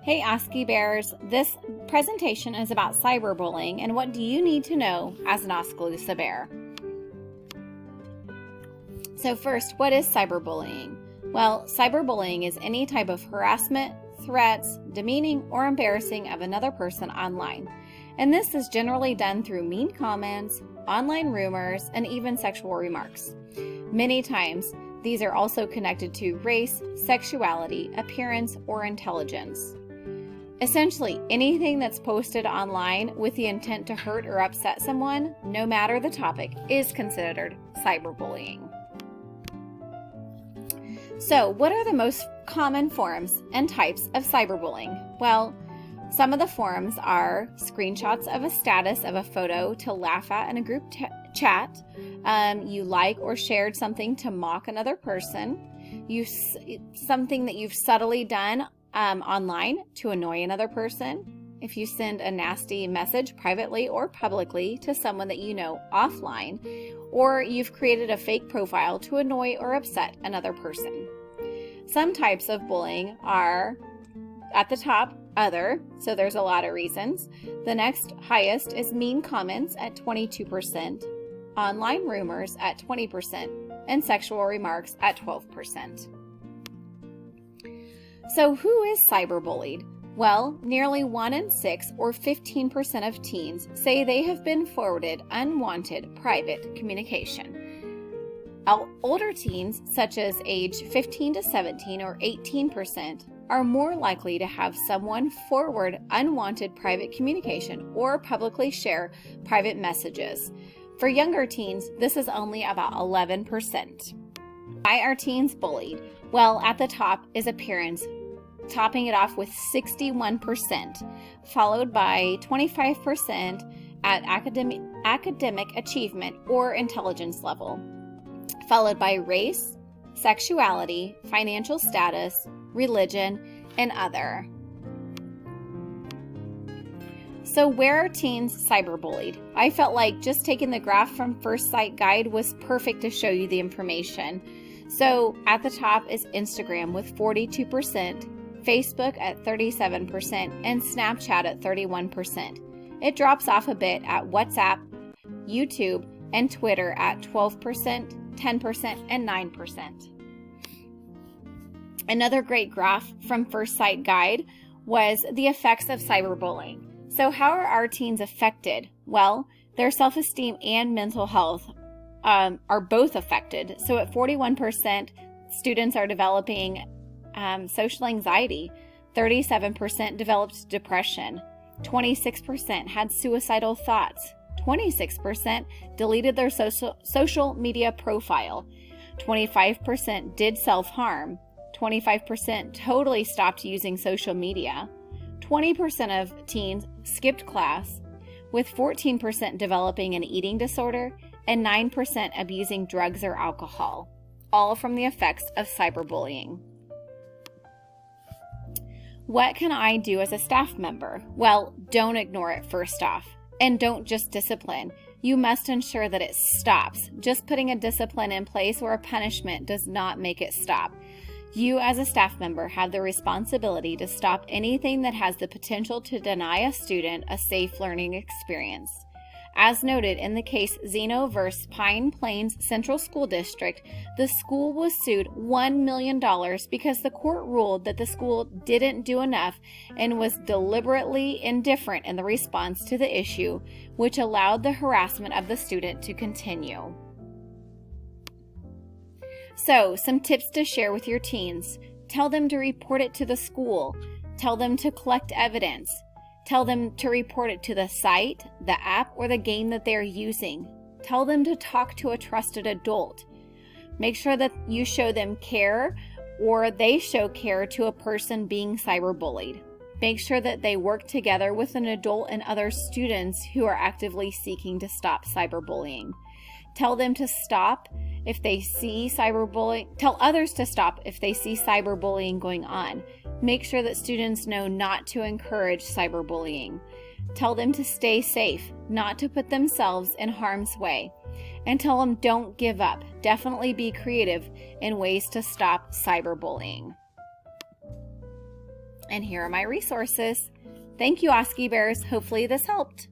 Hey ASCII Bears, this presentation is about cyberbullying and what do you need to know as an Oskaloosa Bear. So first, what is cyberbullying? Well, cyberbullying is any type of harassment, threats, demeaning, or embarrassing of another person online. And this is generally done through mean comments, online rumors, and even sexual remarks. Many times, these are also connected to race, sexuality, appearance, or intelligence. Essentially, anything that's posted online with the intent to hurt or upset someone, no matter the topic, is considered cyberbullying. So, what are the most common forms and types of cyberbullying? Well, some of the forms are screenshots of a status of a photo to laugh at in a group chat. You like or shared something to mock another person. Something that you've subtly done online to annoy another person. If you send a nasty message privately or publicly to someone that you know offline, or you've created a fake profile to annoy or upset another person. Some types of bullying are at the top, other, so there's a lot of reasons. The next highest is mean comments at 22%, online rumors at 20%, and sexual remarks at 12%. So who is cyberbullied? Well, nearly 1 in 6 or 15% of teens say they have been forwarded unwanted private communication. Older teens, such as age 15 to 17 or 18%, are more likely to have someone forward unwanted private communication or publicly share private messages. For younger teens, this is only about 11%. Why are teens bullied? Well, at the top is appearance, topping it off with 61%, followed by 25% at academic achievement or intelligence level, followed by race, sexuality, financial status, religion, and other. So where are teens cyberbullied? I felt like just taking the graph from First Sight Guide was perfect to show you the information. So at the top is Instagram with 42%, Facebook at 37%, and Snapchat at 31%. It drops off a bit at WhatsApp, YouTube, and Twitter at 12%, 10%, and 9%. Another great graph from First Sight Guide was the effects of cyberbullying. So how are our teens affected? Well, their self-esteem and mental health are both affected. So at 41%, students are developing social anxiety, 37% developed depression, 26% had suicidal thoughts, 26% deleted their social media profile, 25% did self-harm, 25% totally stopped using social media, 20% of teens skipped class, with 14% developing an eating disorder and 9% abusing drugs or alcohol, all from the effects of cyberbullying. What can I do as a staff member? Well, don't ignore it first off, and don't just discipline. You must ensure that it stops. Just putting a discipline in place or a punishment does not make it stop. You as a staff member have the responsibility to stop anything that has the potential to deny a student a safe learning experience. As noted in the case Zeno vs. Pine Plains Central School District, the school was sued $1 million because the court ruled that the school didn't do enough and was deliberately indifferent in the response to the issue, which allowed the harassment of the student to continue. So, some tips to share with your teens. Tell them to report it to the school. Tell them to collect evidence. Tell them to report it to the site, the app, or the game that they're using. Tell them to talk to a trusted adult. Make sure that you show them care or they show care to a person being cyberbullied. Make sure that they work together with an adult and other students who are actively seeking to stop cyberbullying. Tell them to stop if they see cyberbullying. Tell others to stop if they see cyberbullying going on. Make sure that students know not to encourage cyberbullying. Tell them to stay safe, not to put themselves in harm's way. And tell them don't give up. Definitely be creative in ways to stop cyberbullying. And here are my resources. Thank you, Oski Bears. Hopefully this helped.